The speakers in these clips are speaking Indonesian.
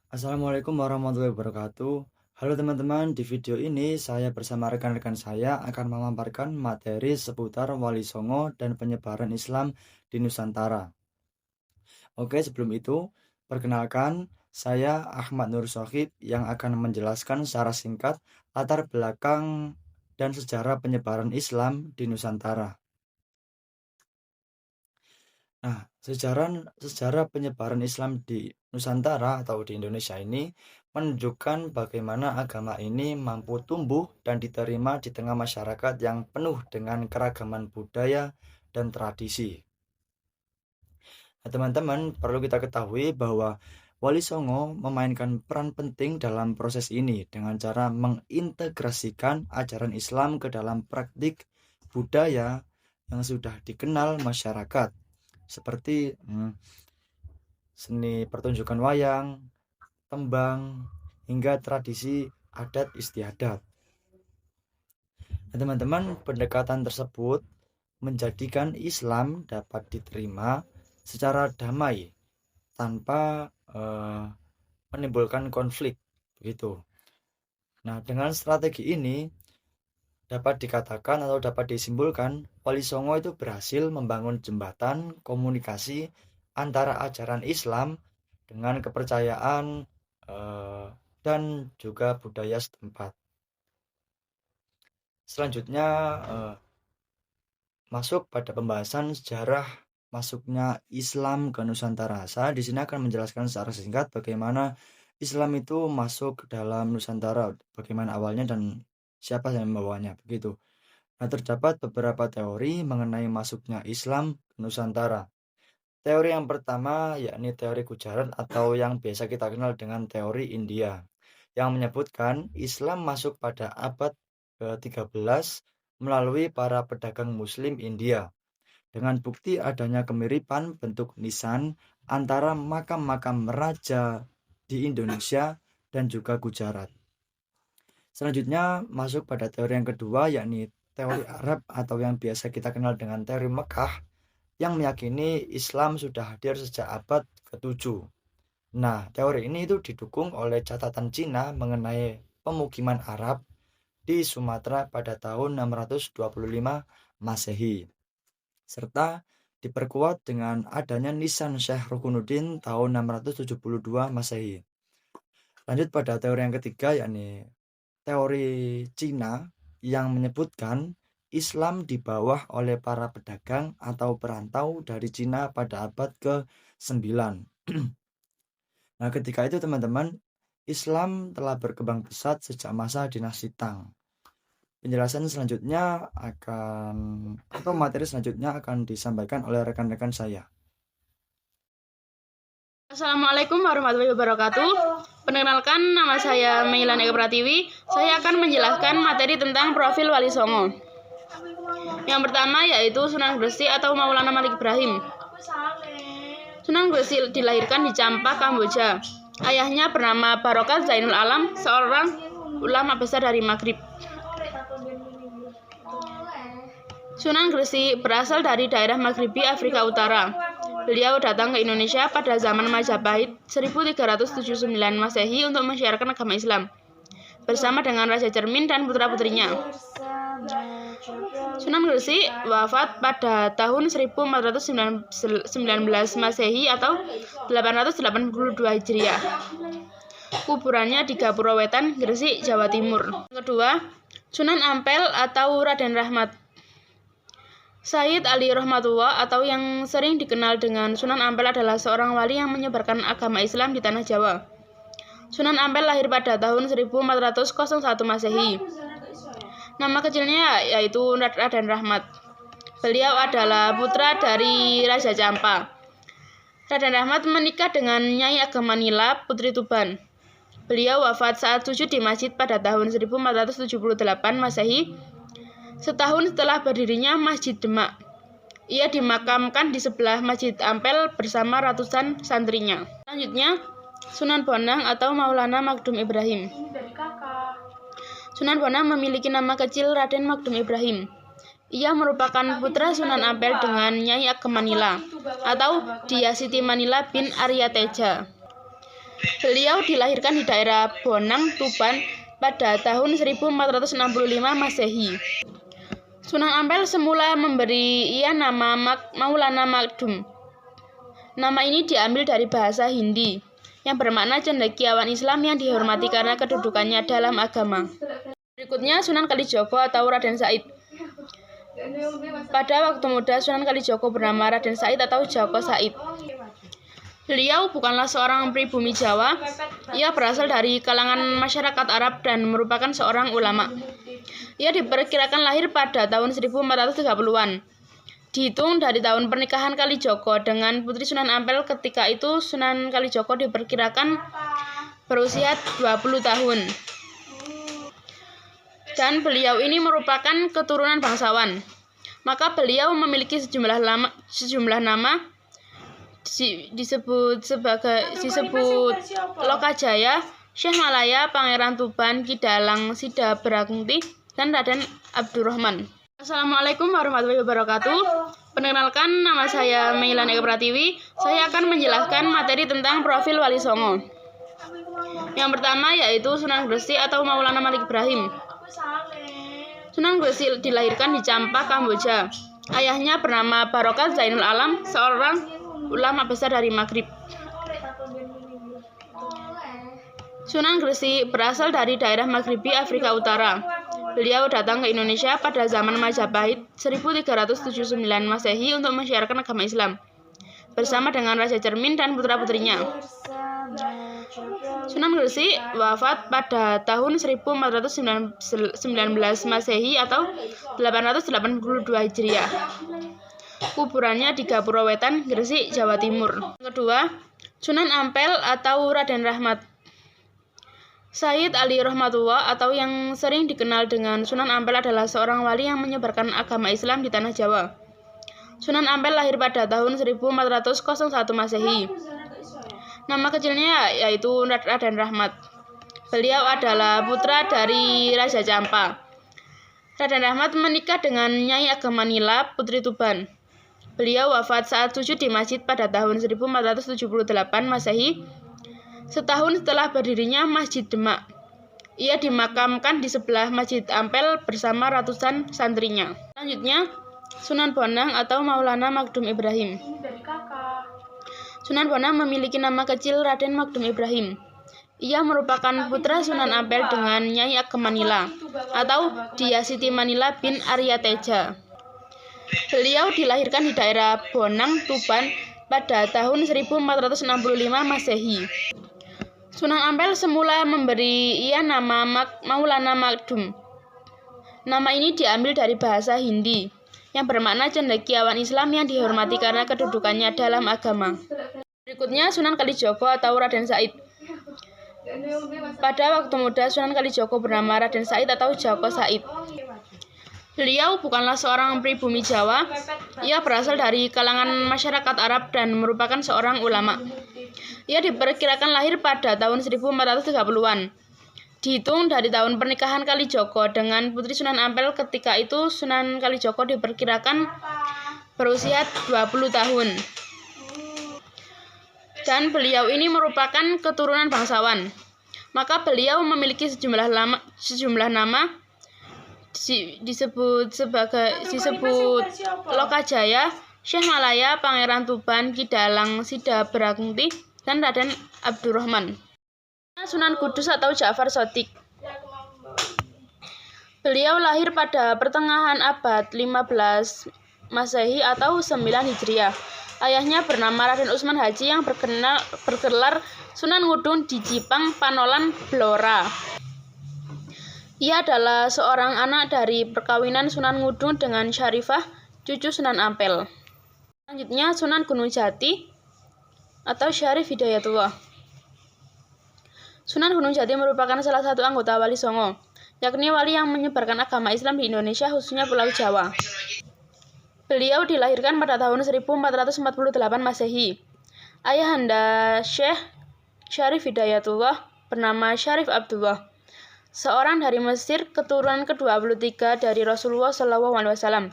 Assalamualaikum warahmatullahi wabarakatuh. Halo teman-teman, di video ini saya bersama rekan-rekan saya akan memaparkan materi seputar Wali Songo dan penyebaran Islam di Nusantara. Oke, sebelum itu, perkenalkan saya Ahmad Nur Sohib yang akan menjelaskan secara singkat latar belakang dan sejarah penyebaran Islam di Nusantara. Nah, sejarah penyebaran Islam di Nusantara atau di Indonesia ini menunjukkan bagaimana agama ini mampu tumbuh dan diterima di tengah masyarakat yang penuh dengan keragaman budaya dan tradisi. Nah, teman-teman, perlu kita ketahui bahwa Wali Songo memainkan peran penting dalam proses ini dengan cara mengintegrasikan ajaran Islam ke dalam praktik budaya yang sudah dikenal masyarakat seperti seni pertunjukan wayang, tembang, hingga tradisi adat istiadat. Nah, teman-teman, pendekatan tersebut menjadikan Islam dapat diterima secara damai tanpa menimbulkan konflik begitu. Nah, dengan strategi ini dapat dikatakan atau dapat disimpulkan Wali Songo itu berhasil membangun jembatan komunikasi antara ajaran Islam dengan kepercayaan dan juga budaya setempat. Selanjutnya masuk pada pembahasan sejarah masuknya Islam ke Nusantara. Saya di sini akan menjelaskan secara singkat bagaimana Islam itu masuk ke dalam Nusantara, bagaimana awalnya dan siapa yang membawanya, begitu. Nah, terdapat beberapa teori mengenai masuknya Islam ke Nusantara. Teori yang pertama yakni teori Gujarat atau yang biasa kita kenal dengan teori India, yang menyebutkan Islam masuk pada abad ke-13 melalui para pedagang Muslim India, dengan bukti adanya kemiripan bentuk nisan antara makam-makam raja di Indonesia dan juga Gujarat. Selanjutnya masuk pada teori yang kedua yakni teori Arab atau yang biasa kita kenal dengan teori Mekah, yang meyakini Islam sudah hadir sejak abad ke-7. Nah, teori ini itu didukung oleh catatan Cina mengenai pemukiman Arab di Sumatera pada tahun 625 Masehi, serta diperkuat dengan adanya nisan Syekh Rukunuddin tahun 672 Masehi. Lanjut pada teori yang ketiga yakni teori Cina yang menyebutkan Islam dibawa oleh para pedagang atau perantau dari Cina pada abad ke-9. Nah, ketika itu teman-teman, Islam telah berkembang pesat sejak masa dinasti Tang. Penjelasan selanjutnya atau materi selanjutnya akan disampaikan oleh rekan-rekan saya. Assalamualaikum warahmatullahi wabarakatuh. Perkenalkan, nama saya Meilani Eka Pratiwi. Saya akan menjelaskan materi tentang profil Wali Songo. Yang pertama yaitu Sunan Gresik atau Maulana Malik Ibrahim. Sunan Gresik dilahirkan di Champa, Kamboja. Ayahnya bernama Barokat Zainul Alam, seorang ulama besar dari Maghrib. Sunan Gresik berasal dari daerah Maghribi Afrika Utara. Beliau datang ke Indonesia pada zaman Majapahit 1379 Masehi untuk menyiarkan agama Islam bersama dengan Raja Cermin dan putra-putrinya. Sunan Gresik wafat pada tahun 1419 Masehi atau 882 Hijriah. Kuburannya di Gapura Wetan, Gresik, Jawa Timur. Kedua, Sunan Ampel atau Raden Rahmat. Sayyid Ali Rahmatullah atau yang sering dikenal dengan Sunan Ampel adalah seorang wali yang menyebarkan agama Islam di tanah Jawa. Sunan Ampel lahir pada tahun 1401 Masehi. Nama kecilnya yaitu Raden Rahmat. Beliau adalah putra dari Raja Champa. Raden Rahmat menikah dengan Nyai Agama Nila, putri Tuban. Beliau wafat saat sujud di masjid pada tahun 1478 Masehi. Setahun setelah berdirinya Masjid Demak, ia dimakamkan di sebelah Masjid Ampel bersama ratusan santrinya. Selanjutnya, Sunan Bonang atau Maulana Magdum Ibrahim. Sunan Bonang memiliki nama kecil Raden Magdum Ibrahim. Ia merupakan putra Sunan Ampel dengan Nyai Agama Nila atau Dia Siti Manila bin Arya Teja. Beliau dilahirkan di daerah Bonang, Tuban pada tahun 1465 Masehi. Sunan Ampel semula memberi ia nama Maulana Magdum. Nama ini diambil dari bahasa Hindi yang bermakna cendekiawan Islam yang dihormati karena kedudukannya dalam agama. Berikutnya Sunan Kalijogo atau Raden Said. Pada waktu muda Sunan Kalijogo bernama Raden Said atau Joko Said. Beliau bukanlah seorang pribumi Jawa, ia berasal dari kalangan masyarakat Arab dan merupakan seorang ulama. Ia diperkirakan lahir pada tahun 1430-an. Dihitung dari tahun pernikahan Kalijogo dengan putri Sunan Ampel, ketika itu Sunan Kalijogo diperkirakan berusia 20 tahun. Dan beliau ini merupakan keturunan bangsawan. Maka beliau memiliki sejumlah nama disebut Lokajaya, Syekh Malaya, Pangeran Tuban, Kidalang, Sida Berangti, dan Raden Abdurrahman. Assalamualaikum warahmatullahi wabarakatuh. Perkenalkan, nama saya Meilani Eka Pratiwi. Saya akan menjelaskan materi tentang profil Wali Songo. Yang pertama yaitu Sunan Gresik atau Maulana Malik Ibrahim. Sunan Gresik dilahirkan di Champa, Kamboja. Ayahnya bernama Barokat Zainul Alam, seorang ulama besar dari Maghrib. Sunan Gresik berasal dari daerah Maghribi Afrika Utara. Beliau datang ke Indonesia pada zaman Majapahit 1379 Masehi untuk menyiarkan agama Islam bersama dengan Raja Cermin dan putra-putrinya. Sunan Gresik wafat pada tahun 1419 Masehi atau 882 Hijriah. Kuburannya di Gapura Wetan, Gresik, Jawa Timur. Yang kedua, Sunan Ampel atau Raden Rahmat. Sayyid Ali Rahmatullah atau yang sering dikenal dengan Sunan Ampel adalah seorang wali yang menyebarkan agama Islam di tanah Jawa. Sunan Ampel lahir pada tahun 1401 Masehi. Nama kecilnya yaitu Raden Rahmat. Beliau adalah putra dari Raja Champa. Raden Rahmat menikah dengan Nyai Ageng Manila, putri Tuban. Beliau wafat saat sujud di masjid pada tahun 1478 Masehi, setahun setelah berdirinya Masjid Demak. Ia dimakamkan di sebelah Masjid Ampel bersama ratusan santrinya. Selanjutnya, Sunan Bonang atau Maulana Magdum Ibrahim. Sunan Bonang memiliki nama kecil Raden Magdum Ibrahim. Ia merupakan putra Sunan Ampel dengan Nyai Ageng Manila atau Dia Siti Manila bin Arya Teja. Beliau dilahirkan di daerah Bonang, Tuban pada tahun 1465 Masehi. Sunan Ampel semula memberi ia nama Maulana Magdum. Nama ini diambil dari bahasa Hindi yang bermakna cendekiawan Islam yang dihormati karena kedudukannya dalam agama. Berikutnya Sunan Kalijogo atau Raden Said. Pada waktu muda Sunan Kalijogo bernama Raden Said atau Joko Said. Beliau bukanlah seorang pribumi Jawa, ia berasal dari kalangan masyarakat Arab dan merupakan seorang ulama. Ia diperkirakan lahir pada tahun 1430-an. Dihitung dari tahun pernikahan Kalijogo dengan putri Sunan Ampel, ketika itu Sunan Kalijogo diperkirakan berusia 20 tahun. Dan beliau ini merupakan keturunan bangsawan. Maka beliau memiliki sejumlah nama disebut Lokajaya, Syekh Malaya, Pangeran Tuban, Kidalang, Sida Berangti, dan Raden Abdurrahman. Sunan Kudus atau Ja'far Shadiq. Beliau lahir pada pertengahan abad 15 Masehi atau 9 Hijriah. Ayahnya bernama Raden Usman Haji yang bergelar Sunan Ngudung di Jipang, Panolan, Blora. Ia adalah seorang anak dari perkawinan Sunan Ngudung dengan Syarifah, cucu Sunan Ampel. Selanjutnya Sunan Gunung Jati atau Syarif Hidayatullah. Sunan Gunung Jati merupakan salah satu anggota Wali Songo, yakni wali yang menyebarkan agama Islam di Indonesia, khususnya Pulau Jawa. Beliau dilahirkan pada tahun 1448 Masehi. Ayahanda Syekh Syarif Hidayatullah bernama Syarif Abdullah, seorang dari Mesir, keturunan ke-23 dari Rasulullah SAW,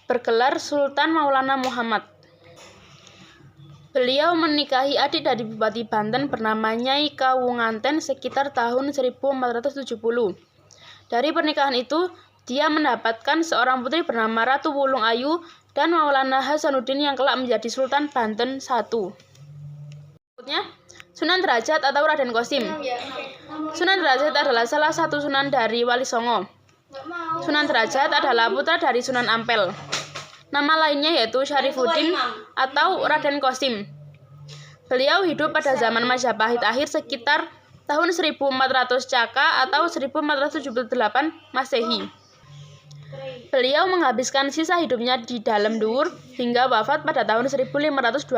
bergelar Sultan Maulana Muhammad. Beliau menikahi adik dari Bupati Banten bernama Nyai Kawunganten sekitar tahun 1470. Dari pernikahan itu, dia mendapatkan seorang putri bernama Ratu Wulung Ayu dan Maulana Hasanuddin yang kelak menjadi Sultan Banten I. Berikutnya, Sunan Derajat atau Raden Kosim. Sunan Derajat adalah salah satu sunan dari Wali Songo. Sunan Derajat adalah putra dari Sunan Ampel. Nama lainnya yaitu Syarifuddin atau Raden Kosim. Beliau hidup pada zaman Majapahit akhir sekitar tahun 1400 Caka atau 1478 Masehi. Beliau menghabiskan sisa hidupnya di dalam Dur hingga wafat pada tahun 1522.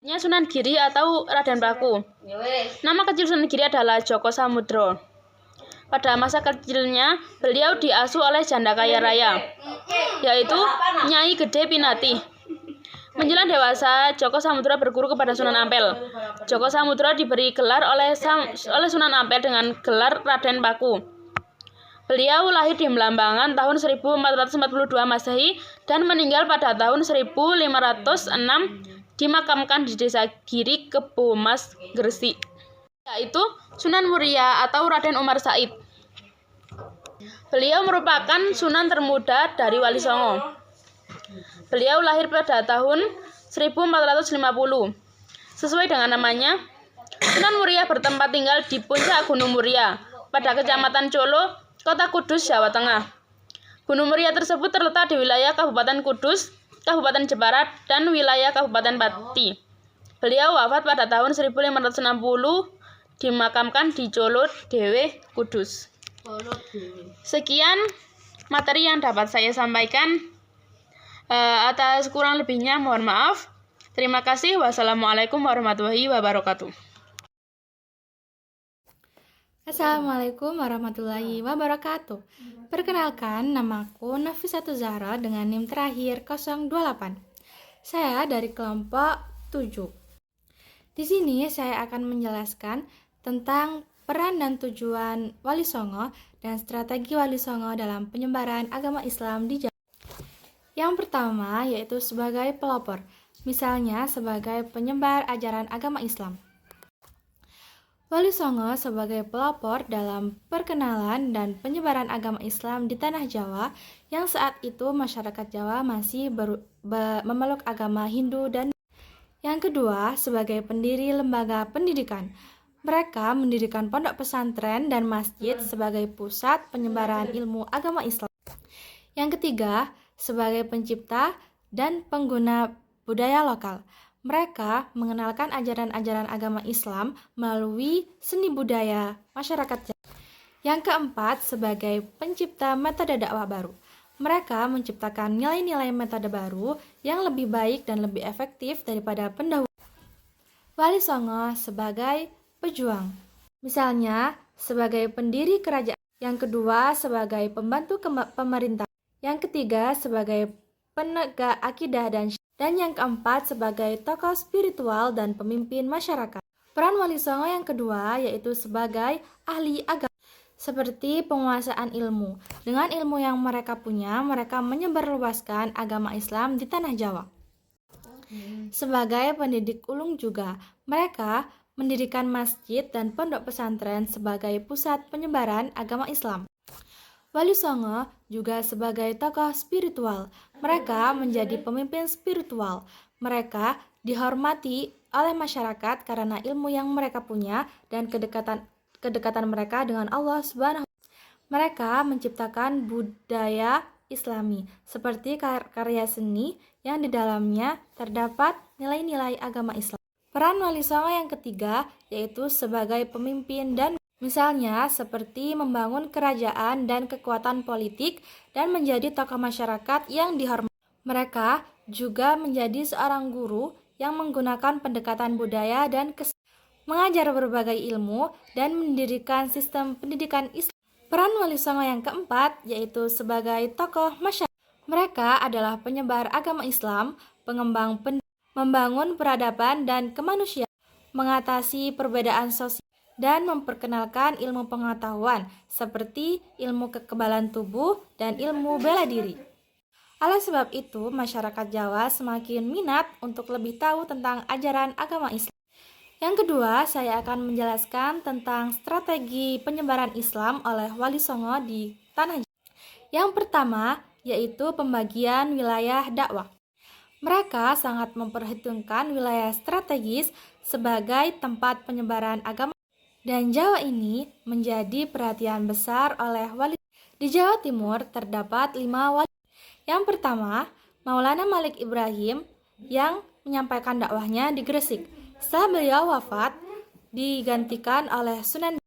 Sunan Giri atau Raden Paku. Nama kecil Sunan Giri adalah Joko Samudro. Pada masa kecilnya, beliau diasuh oleh janda kaya raya, yaitu Nyai Gede Pinati. Menjelang dewasa, Joko Samudro berguru kepada Sunan Ampel. Joko Samudro diberi gelar oleh Sunan Ampel dengan gelar Raden Paku. Beliau lahir di Belambangan tahun 1442 Masehi dan meninggal pada tahun 1506, dimakamkan di Desa Giri, Kebomas, Gresik, yaitu Sunan Muria atau Raden Umar Said. Beliau merupakan sunan termuda dari Wali Songo. Beliau lahir pada tahun 1450. Sesuai dengan namanya, Sunan Muria bertempat tinggal di puncak Gunung Muria pada Kecamatan Colo, Kota Kudus, Jawa Tengah. Gunung Muria tersebut terletak di wilayah Kabupaten Kudus, Kabupaten Jepara, dan wilayah Kabupaten Pati. Beliau wafat pada tahun 1560, dimakamkan di Colo Dewe, Kudus. Sekian materi yang dapat saya sampaikan. Atas kurang lebihnya mohon maaf. Terima kasih. Wassalamualaikum warahmatullahi wabarakatuh. Assalamualaikum warahmatullahi wabarakatuh. Perkenalkan, namaku Nafisatu Zahra dengan NIM terakhir 028. Saya dari kelompok 7. Di sini saya akan menjelaskan tentang peran dan tujuan Wali Songo dan strategi Wali Songo dalam penyebaran agama Islam di Jawa. Yang pertama yaitu sebagai pelopor, misalnya sebagai penyebar ajaran agama Islam. Wali Songo sebagai pelopor dalam perkenalan dan penyebaran agama Islam di tanah Jawa yang saat itu masyarakat Jawa masih memeluk agama Hindu. Dan yang kedua sebagai pendiri lembaga pendidikan. Mereka mendirikan pondok pesantren dan masjid sebagai pusat penyebaran ilmu agama Islam. Yang ketiga, sebagai pencipta dan pengguna budaya lokal. Mereka mengenalkan ajaran-ajaran agama Islam melalui seni budaya masyarakat Jawa. Yang keempat, sebagai pencipta metode dakwah baru. Mereka menciptakan nilai-nilai metode baru yang lebih baik dan lebih efektif daripada pendahulu. Wali Songo sebagai pejuang, misalnya sebagai pendiri kerajaan. Yang kedua sebagai pembantu pemerintah. Yang ketiga sebagai penegak akidah dan yang keempat sebagai tokoh spiritual dan pemimpin masyarakat. Peran Wali Songo yang kedua yaitu sebagai ahli agama, seperti penguasaan ilmu. Dengan ilmu yang mereka punya, mereka menyebarluaskan agama Islam di tanah Jawa. Sebagai pendidik ulung juga, mereka mendirikan masjid dan pondok pesantren sebagai pusat penyebaran agama Islam. Wali Songo juga sebagai tokoh spiritual. Mereka menjadi pemimpin spiritual. Mereka dihormati oleh masyarakat karena ilmu yang mereka punya dan kedekatan mereka dengan Allah Subhanahu. Mereka menciptakan budaya Islami seperti karya seni yang di dalamnya terdapat nilai-nilai agama Islam. Peran Wali Songo yang ketiga yaitu sebagai pemimpin dan misalnya seperti membangun kerajaan dan kekuatan politik dan menjadi tokoh masyarakat yang dihormati. Mereka juga menjadi seorang guru yang menggunakan pendekatan budaya dan mengajar berbagai ilmu dan mendirikan sistem pendidikan Islam. Peran Wali Songo yang keempat yaitu sebagai tokoh masyarakat. Mereka adalah penyebar agama Islam, pengembang membangun peradaban dan kemanusiaan, mengatasi perbedaan sosial, dan memperkenalkan ilmu pengetahuan seperti ilmu kekebalan tubuh dan ilmu bela diri. Oleh sebab itu, masyarakat Jawa semakin minat untuk lebih tahu tentang ajaran agama Islam. Yang kedua, saya akan menjelaskan tentang strategi penyebaran Islam oleh Wali Songo di Tanah Jawa. Yang pertama, yaitu pembagian wilayah dakwah. Mereka sangat memperhitungkan wilayah strategis sebagai tempat penyebaran agama, dan Jawa ini menjadi perhatian besar oleh Wali. Di Jawa Timur terdapat 5 wali. Yang pertama, Maulana Malik Ibrahim yang menyampaikan dakwahnya di Gresik. Setelah beliau wafat, digantikan oleh Sunan.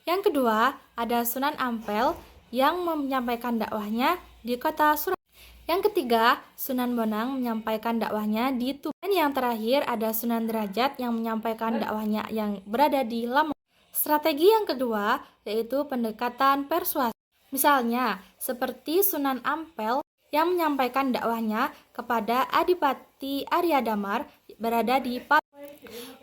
Yang kedua, ada Sunan Ampel yang menyampaikan dakwahnya di kota Surabaya. Yang ketiga, Sunan Bonang menyampaikan dakwahnya di Tuban. Dan yang terakhir ada Sunan Derajat yang menyampaikan dakwahnya yang berada di Lamongan. Strategi yang kedua yaitu pendekatan persuasi. Misalnya, seperti Sunan Ampel yang menyampaikan dakwahnya kepada Adipati Arya Damar berada di Palembang.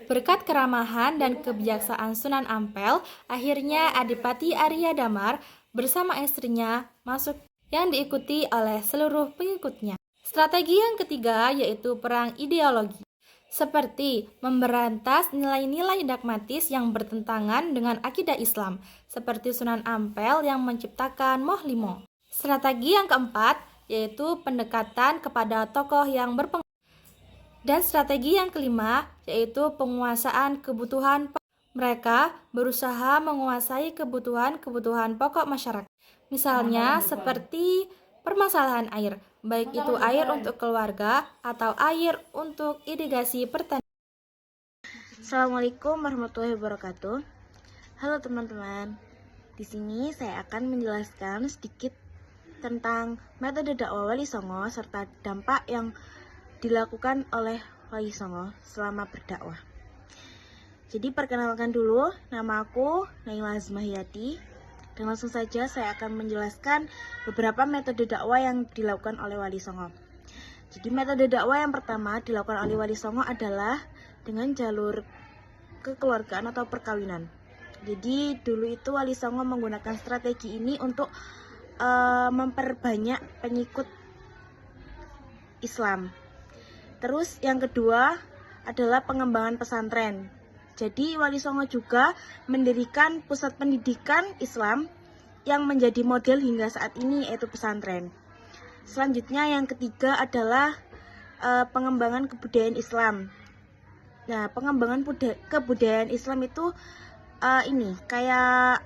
Berkat keramahan dan kebijaksanaan Sunan Ampel, akhirnya Adipati Arya Damar bersama istrinya masuk yang diikuti oleh seluruh pengikutnya. Strategi yang ketiga yaitu perang ideologi, seperti memberantas nilai-nilai dogmatis yang bertentangan dengan akidah Islam, seperti Sunan Ampel yang menciptakan Mohlimo. Strategi yang keempat yaitu pendekatan kepada tokoh yang berpengaruh. Dan strategi yang kelima yaitu penguasaan kebutuhan pokok. Mereka berusaha menguasai kebutuhan pokok masyarakat. Misalnya seperti permasalahan air, baik itu air untuk keluarga atau air untuk irigasi pertanian. Assalamualaikum warahmatullahi wabarakatuh. Halo teman-teman. Di sini saya akan menjelaskan sedikit tentang metode dakwah Wali Songo serta dampak yang dilakukan oleh Wali Songo selama berdakwah. Jadi perkenalkan dulu, nama aku Naila Azmahiyati, dan langsung saja saya akan menjelaskan beberapa metode dakwah yang dilakukan oleh Wali Songo. Jadi metode dakwah yang pertama dilakukan oleh Wali Songo adalah dengan jalur kekeluargaan atau perkawinan. Jadi dulu itu Wali Songo menggunakan strategi ini untuk memperbanyak pengikut Islam. Terus yang kedua adalah pengembangan pesantren. Jadi Wali Songo juga mendirikan pusat pendidikan Islam yang menjadi model hingga saat ini yaitu pesantren. Selanjutnya yang ketiga adalah pengembangan kebudayaan Islam. Nah, pengembangan kebudayaan Islam itu ini kayak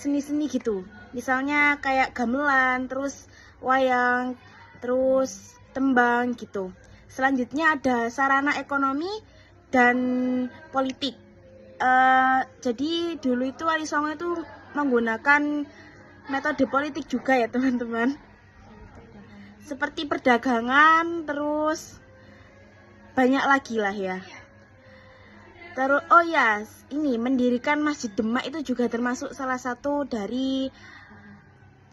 seni-seni gitu. Misalnya kayak gamelan, terus wayang, terus tembang gitu. Selanjutnya ada sarana ekonomi dan politik. Jadi dulu itu Wali Songo itu menggunakan metode politik juga ya teman-teman. Seperti perdagangan, terus banyak lagi lah ya. Terus ini mendirikan Masjid Demak itu juga termasuk salah satu dari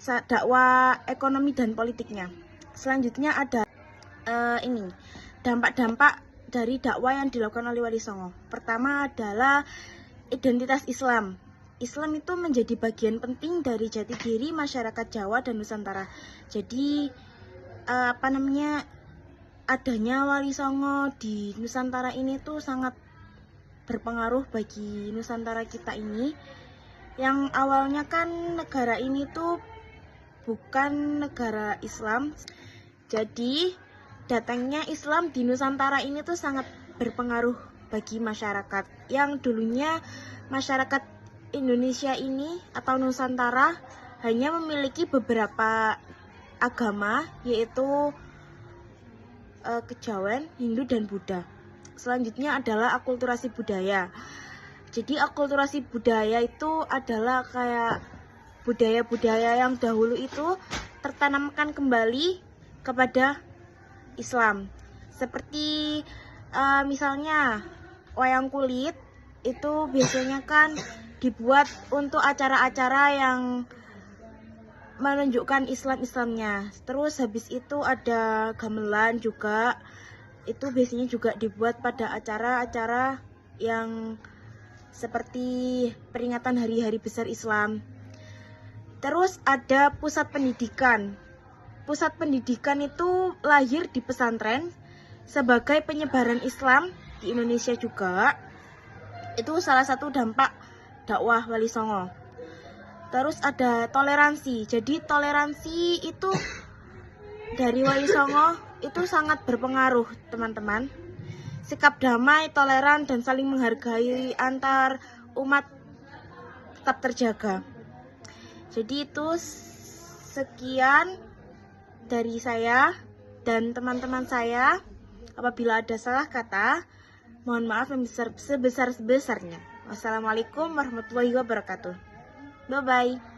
dakwah ekonomi dan politiknya. Selanjutnya ada ini dampak-dampak dari dakwah yang dilakukan oleh Wali Songo. Pertama adalah identitas Islam. Islam itu menjadi bagian penting dari jati diri masyarakat Jawa dan Nusantara. Jadi adanya Wali Songo di Nusantara ini tuh sangat berpengaruh bagi Nusantara kita ini. Yang awalnya kan negara ini tuh bukan negara Islam. Jadi datangnya Islam di Nusantara ini tuh sangat berpengaruh bagi masyarakat. Yang dulunya masyarakat Indonesia ini atau Nusantara hanya memiliki beberapa agama, yaitu kejawen, Hindu, dan Buddha. Selanjutnya adalah akulturasi budaya. Jadi akulturasi budaya itu adalah kayak budaya-budaya yang dahulu itu tertanamkan kembali kepada Islam. Seperti misalnya wayang kulit itu biasanya kan dibuat untuk acara-acara yang menunjukkan Islamnya. Terus habis itu ada gamelan juga, itu biasanya juga dibuat pada acara-acara yang seperti peringatan hari-hari besar Islam. Terus ada pusat pendidikan. pusat pendidikan itu lahir di pesantren sebagai penyebaran Islam di Indonesia juga. Itu salah satu dampak dakwah Wali Songo. Terus ada toleransi. Jadi toleransi itu dari Wali Songo itu sangat berpengaruh, teman-teman. Sikap damai, toleran, dan saling menghargai antar umat tetap terjaga. Jadi itu sekian dari saya dan teman-teman saya. Apabila ada salah kata, mohon maaf yang sebesar-besarnya. Wassalamualaikum warahmatullahi wabarakatuh. Bye-bye.